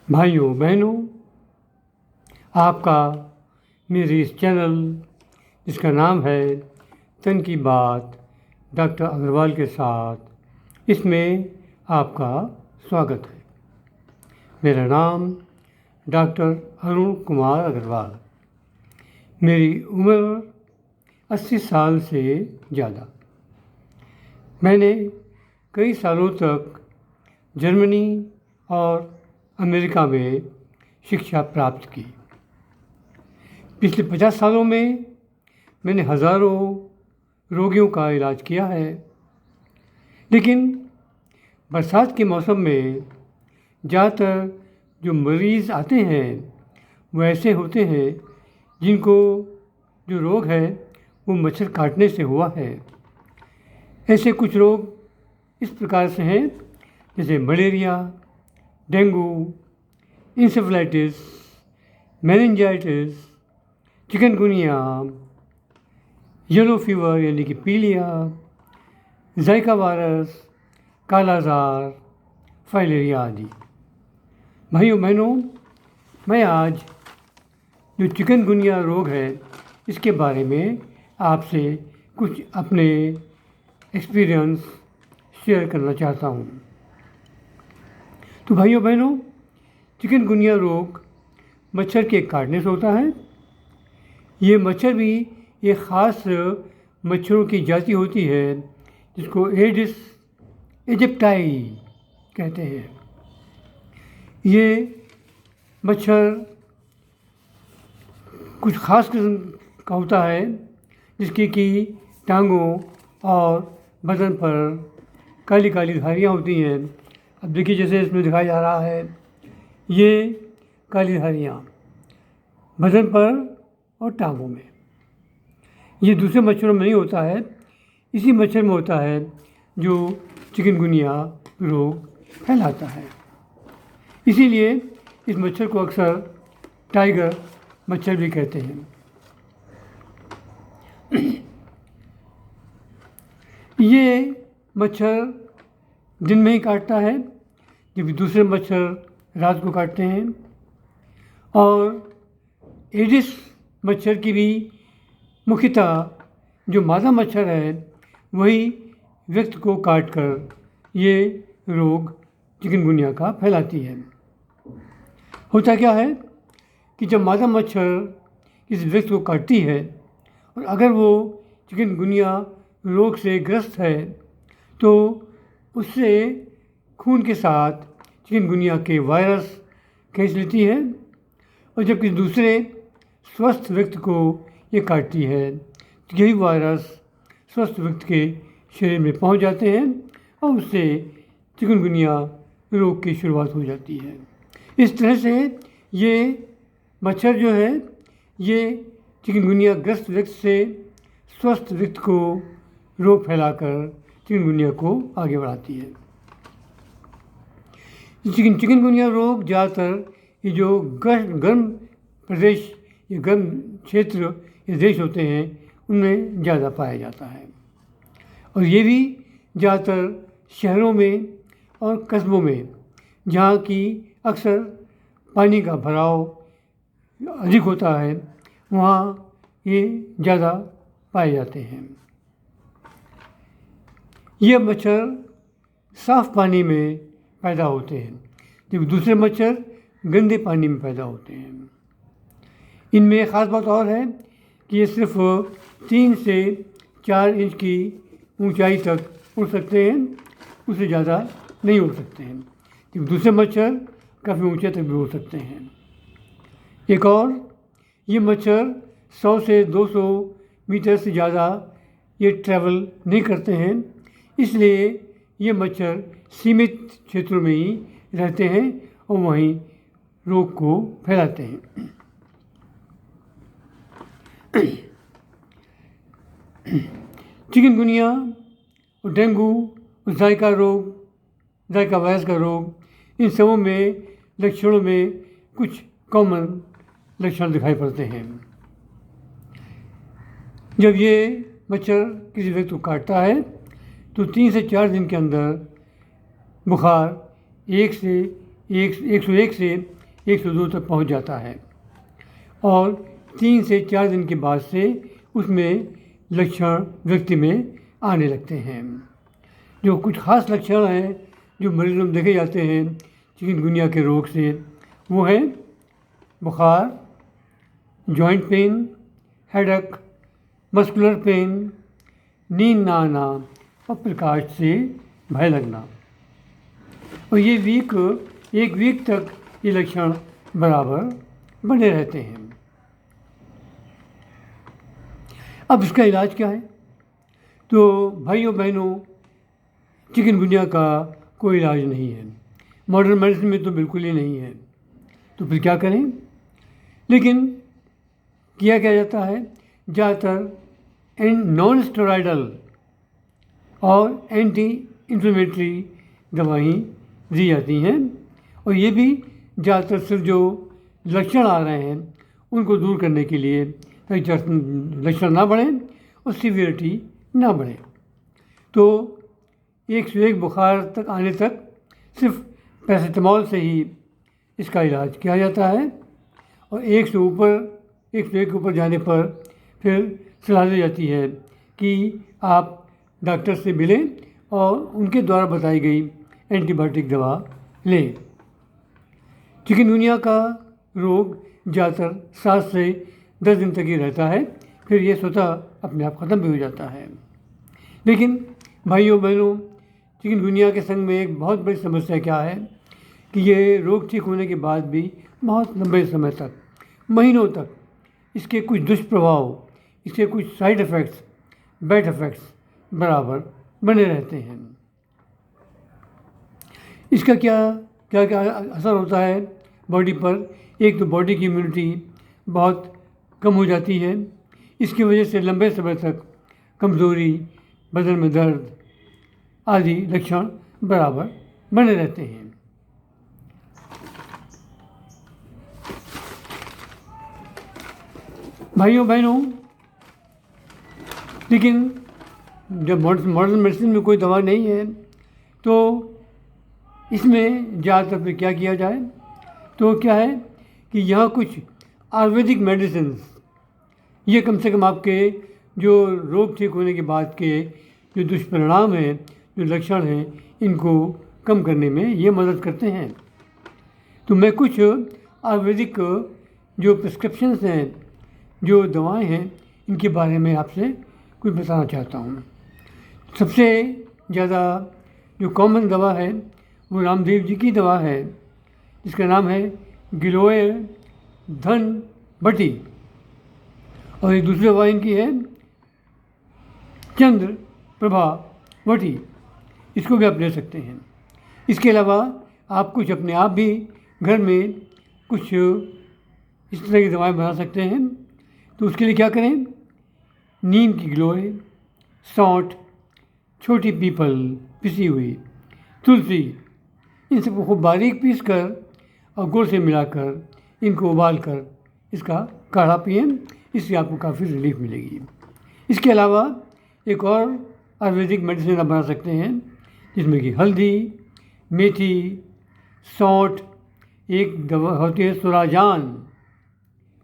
भाइयों बहनों, आपका मेरे इस चैनल जिसका नाम है तन की बात डॉक्टर अग्रवाल के साथ, इसमें आपका स्वागत है। मेरा नाम डॉक्टर अरुण कुमार अग्रवाल। मेरी उम्र 80 साल से ज़्यादा। मैंने कई सालों तक जर्मनी और अमेरिका में शिक्षा प्राप्त की। पिछले 50 सालों में मैंने हज़ारों रोगियों का इलाज किया है, लेकिन बरसात के मौसम में ज़्यादातर जो मरीज़ आते हैं वो ऐसे होते हैं जिनको जो रोग है वो मच्छर काटने से हुआ है। ऐसे कुछ रोग इस प्रकार से हैं जैसे malaria, dengue, encephalitis, meningitis, chikungunya, yellow fever यानी कि पीलिया, ज़ाइका वायरस, कालाजार, फाइलेरिया आदि। भाइयों बहनों, मैं आज जो चिकनगुनिया रोग है इसके बारे में आपसे कुछ अपने एक्सपीरियंस शेयर करना चाहता हूँ। तो भाइयों बहनों, चिकनगुनिया रोग मच्छर के काटने से होता है। ये मच्छर भी एक ख़ास मच्छरों की जाति होती है जिसको एडिस इजिप्टाई कहते हैं। ये मच्छर कुछ ख़ास किस्म का होता है जिसकी कि टांगों और बदन पर काली काली धारियाँ होती हैं। अब देखिए, जैसे इसमें दिखाया जा रहा है, ये काली धारियाँ बदन पर और टांगों में। ये दूसरे मच्छरों में नहीं होता है, इसी मच्छर में होता है जो चिकनगुनिया रोग फैलाता है। इसीलिए इस मच्छर को अक्सर टाइगर मच्छर भी कहते हैं। ये मच्छर दिन में ही काटता है, जबकि दूसरे मच्छर रात को काटते हैं। और एडिस मच्छर की भी मुख्यतः जो मादा मच्छर है वही व्यक्ति को काटकर ये रोग चिकनगुनिया का फैलाती है। होता क्या है कि जब मादा मच्छर इस व्यक्ति को काटती है और अगर वो चिकनगुनिया रोग से ग्रस्त है तो उससे खून के साथ चिकनगुनिया के वायरस खींच लेती है, और जब किसी दूसरे स्वस्थ व्यक्ति को ये काटती है तो यही वायरस स्वस्थ व्यक्ति के शरीर में पहुंच जाते हैं और उससे चिकनगुनिया रोग की शुरुआत हो जाती है। इस तरह से ये मच्छर जो है ये चिकनगुनिया ग्रस्त व्यक्ति से स्वस्थ व्यक्ति को रोग फैलाकर चिकनगुनिया को आगे बढ़ाती है। चिकनगुनिया रोग ज़्यादातर ये जो गर्म प्रदेश, ये गर्म क्षेत्र, ये देश होते हैं उनमें ज़्यादा पाया जाता है, और ये भी ज़्यादातर शहरों में और कस्बों में जहाँ की अक्सर पानी का भराव अधिक होता है वहाँ ये ज़्यादा पाए जाते हैं। ये मच्छर साफ़ पानी में पैदा होते हैं, जबकि दूसरे मच्छर गंदे पानी में पैदा होते हैं। इनमें एक ख़ास बात और है कि ये सिर्फ 3 से 4 इंच की ऊंचाई तक उड़ सकते हैं, उससे ज़्यादा नहीं उड़ सकते हैं, जबकि दूसरे मच्छर काफ़ी ऊंचे तक भी उड़ सकते हैं। एक और, ये मच्छर 100 से 200 मीटर से ज़्यादा ये ट्रैवल नहीं करते हैं, इसलिए ये मच्छर सीमित क्षेत्रों में ही रहते हैं और वहीं रोग को फैलाते हैं। चिकनगुनिया और डेंगू और ज़ाइका वायरस का रोग, इन सबों में लक्षणों में कुछ कॉमन लक्षण दिखाई पड़ते हैं। जब ये मच्छर किसी व्यक्ति को काटता है तो 3 से 4 दिन के अंदर बुखार 101 से 102 तक पहुंच जाता है और 3 से 4 दिन के बाद से उसमें लक्षण व्यक्ति में आने लगते हैं। जो कुछ खास लक्षण हैं जो मरीजों में देखे जाते हैं चिकनगुनिया के रोग से, वो है बुखार, joint pain, headache, muscular pain, नींद ना आना और प्रकाश से भय लगना। और ये एक वीक तक ये लक्षण बराबर बने रहते हैं। अब इसका इलाज क्या है? तो भाइयों बहनों, चिकनगुनिया का कोई इलाज नहीं है, मॉडर्न मेडिसिन में तो बिल्कुल ही नहीं है। तो फिर क्या करें? लेकिन किया क्या जाता है, ज़्यादातर नॉन स्टेरॉयडल और एंटी इन्फ्लेमेटरी दवाएं दी जाती हैं और ये भी ज़्यादातर सिर्फ जो लक्षण आ रहे हैं उनको दूर करने के लिए, ताकि लक्षण ना बढ़ें और सीवियरिटी ना बढ़े। तो 1 से 1 बुखार तक आने तक सिर्फ पैरासिटामॉल से ही इसका इलाज किया जाता है और 1 से 1 के ऊपर जाने पर फिर सलाह दी जाती है कि आप डॉक्टर से मिलें और उनके द्वारा बताई गई एंटीबायोटिक दवा लें। चिकनगुनिया का रोग ज़्यादातर 7 से 10 दिन तक ही रहता है, फिर ये स्वतः अपने आप ख़त्म भी हो जाता है। लेकिन भाइयों बहनों, चिकनगुनिया के संग में एक बहुत बड़ी समस्या क्या है कि ये रोग ठीक होने के बाद भी बहुत लंबे समय तक, महीनों तक इसके कुछ दुष्प्रभाव, इसके कुछ साइड इफ़ेक्ट्स, बैड इफ़ेक्ट्स बराबर बने रहते हैं। इसका क्या क्या क्या असर होता है बॉडी पर? एक तो बॉडी की इम्यूनिटी बहुत कम हो जाती है, इसकी वजह से लंबे समय तक कमज़ोरी, बदन में दर्द आदि लक्षण बराबर बने रहते हैं। भाइयों बहनों, लेकिन जब मॉडर्न मेडिसिन में कोई दवा नहीं है तो इसमें ज़्यादातर पे क्या किया जाए? तो क्या है कि यहाँ कुछ आयुर्वेदिक मेडिसिन, ये कम से कम आपके जो रोग ठीक होने के बाद के जो दुष्परिणाम हैं, जो लक्षण हैं, इनको कम करने में ये मदद करते हैं। तो मैं कुछ आयुर्वेदिक जो प्रिस्क्रिप्शंस हैं, जो दवाएं हैं, इनके बारे में आपसे कुछ बताना चाहता हूँ। सबसे ज़्यादा जो कॉमन दवा है वो रामदेव जी की दवा है, जिसका नाम है गिलोय धन बटी, और एक दूसरी दवा इनकी है चंद्र प्रभा वटी, इसको भी आप ले सकते हैं। इसके अलावा आप कुछ अपने आप भी घर में कुछ इस तरह की दवाएं बना सकते हैं। तो उसके लिए क्या करें? नीम की गिलोय, सौंठ, छोटी पीपल पिसी हुई, तुलसी, इन सबको खूब बारीक पीस कर और गुड़ से मिलाकर इनको उबाल कर इसका काढ़ा पिएं, इससे आपको काफ़ी रिलीफ मिलेगी। इसके अलावा एक और आयुर्वेदिक मेडिसिन आप बना सकते हैं, जिसमें कि हल्दी, मेथी, सौंठ, एक दवा होती है सुराजान,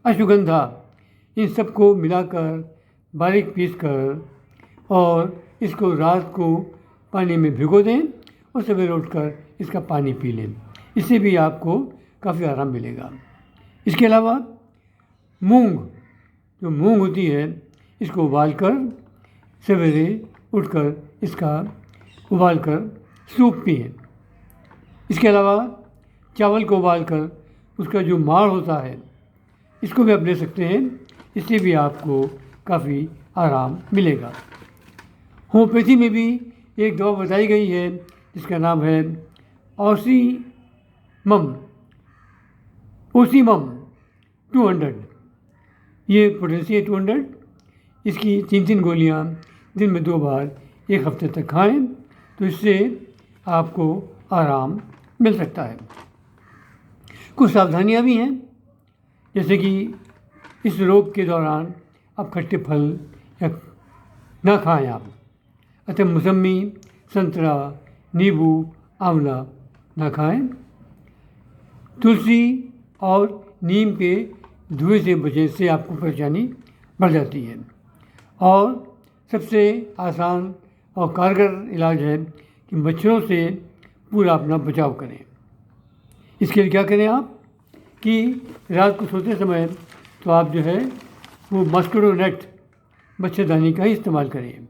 अश्वगंधा, इन सबको मिलाकर बारीक पीस कर और इसको रात को पानी में भिगो दें और सवेरे उठकर इसका पानी पी लें। इससे भी आपको काफ़ी आराम मिलेगा। इसके अलावा मूंग, जो मूंग होती है, इसको उबालकर सवेरे उठकर इसका उबालकर सूप पिएं। इसके अलावा चावल को उबालकर उसका जो माड़ होता है, इसको भी आप ले सकते हैं, इससे भी आपको काफ़ी आराम मिलेगा। होम्योपैथी में भी एक दवा बताई गई है जिसका नाम है ओसीमम 200। ये पोटेंसी है 200। इसकी 3 गोलियां दिन में 2 बार 1 हफ्ते तक खाएं, तो इससे आपको आराम मिल सकता है। कुछ सावधानियां भी हैं, जैसे कि इस रोग के दौरान आप खट्टे फल या ना खाएं आप, अतः मौसमी, संतरा, नींबू, आंवला ना खाएं। तुलसी और नीम के धुएं से बचने से आपको परेशानी बढ़ जाती है। और सबसे आसान और कारगर इलाज है कि मच्छरों से पूरा अपना बचाव करें। इसके लिए क्या करें आप कि रात को सोते समय तो आप जो है वो मस्किटो नेट मच्छरदानी का ही इस्तेमाल करें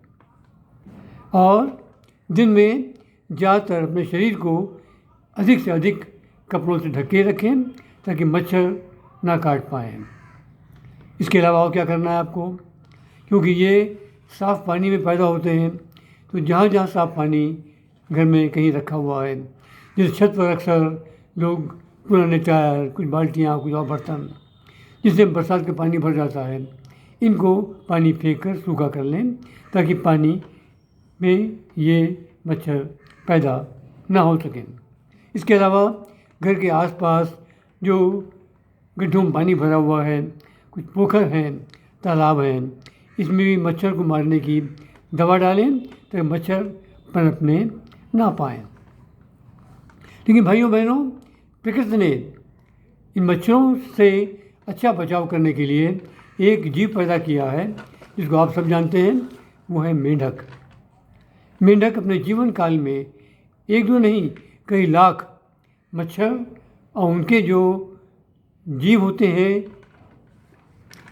और दिन में ज़्यादातर अपने शरीर को अधिक से अधिक कपड़ों से ढके रखें ताकि मच्छर ना काट पाएँ। इसके अलावा और क्या करना है आपको, क्योंकि ये साफ़ पानी में पैदा होते हैं, तो जहाँ जहाँ साफ़ पानी घर में कहीं रखा हुआ है, जैसे छत पर अक्सर लोग पुराने टायर, कुछ बाल्टियाँ, कुछ और बर्तन जिससे बरसात का पानी भर जाता है, इनको पानी फेंक कर सूखा कर लें ताकि पानी में ये मच्छर पैदा ना हो सकें। इसके अलावा घर के आसपास जो गड्ढों में पानी भरा हुआ है, कुछ पोखर हैं, तालाब हैं, इसमें भी मच्छर को मारने की दवा डालें ताकि मच्छर पनपने ना पाएँ। लेकिन भाइयों बहनों, प्रकृति ने इन मच्छरों से अच्छा बचाव करने के लिए एक जीव पैदा किया है जिसको आप सब जानते हैं, वो है मेंढक। मेंढक अपने जीवन काल में एक दो नहीं कई लाख मच्छर और उनके जो जीव होते हैं,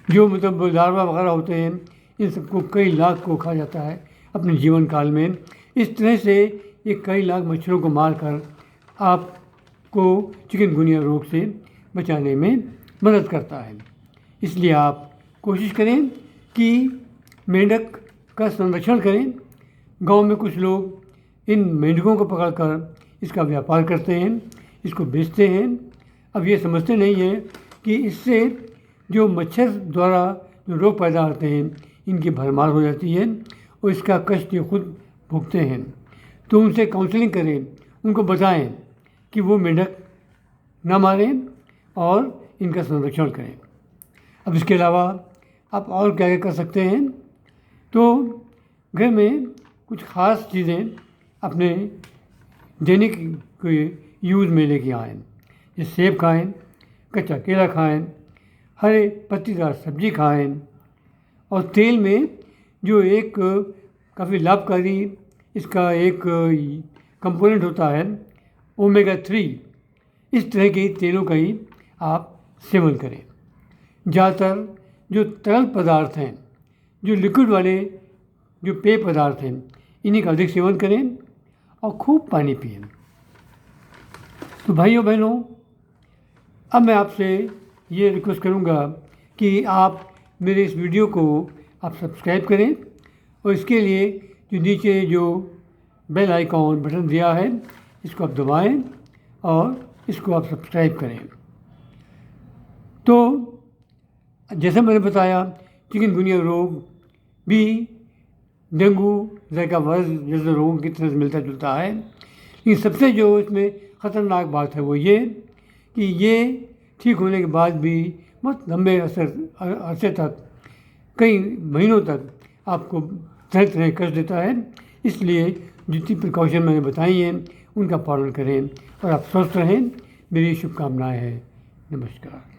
जो मतलब लार्वा वगैरह होते हैं, इन सबको कई लाख को खा जाता है अपने जीवन काल में। इस तरह से ये कई लाख मच्छरों को मारकर आपको चिकनगुनिया रोग से बचाने में मदद करता है। इसलिए आप कोशिश करें कि मेंढक का संरक्षण करें। गांव में कुछ लोग इन मेंढकों को पकड़कर इसका व्यापार करते हैं, इसको बेचते हैं। अब ये समझते नहीं हैं कि इससे जो मच्छर द्वारा जो रोग पैदा होते हैं, इनकी भरमार हो जाती है और इसका कष्ट ये खुद भुगते हैं। तो उनसे काउंसलिंग करें, उनको बताएं कि वो मेंढक ना मारें और इनका संरक्षण करें। अब इसके अलावा आप और क्या क्या कर सकते हैं, तो घर में कुछ ख़ास चीज़ें अपने दैनिक यूज़ में लेके आएँ। जैसे सेब खाएँ, कच्चा केला खाएँ, हरे पत्तीदार सब्जी खाएँ और तेल में जो एक काफ़ी लाभकारी इसका एक कंपोनेंट होता है ओमेगा 3, इस तरह के तेलों का ही आप सेवन करें। ज़्यादातर जो तरल पदार्थ हैं, जो लिक्विड वाले जो पेय पदार्थ हैं, इन्हीं का अधिक सेवन करें और खूब पानी पिएं। तो भाइयों बहनों, अब मैं आपसे ये रिक्वेस्ट करूँगा कि आप मेरे इस वीडियो को आप सब्सक्राइब करें और इसके लिए जो नीचे जो बेल आइकॉन बटन दिया है, इसको आप दबाएं और इसको आप सब्सक्राइब करें। तो जैसे मैंने बताया, चिकनगुनिया रोग भी डेंगू, ज़िका वायरस जैसे रोगों की तरह से मिलता जुलता है। लेकिन सबसे जो इसमें ख़तरनाक बात है वो ये कि ये ठीक होने के बाद भी बहुत लंबे अरसे तक, कई महीनों तक आपको तरह तरह कष्ट देता है। इसलिए जितनी प्रिकॉशन मैंने बताई हैं उनका पालन करें और आप स्वस्थ रहें। मेरी शुभकामनाएं हैं। नमस्कार।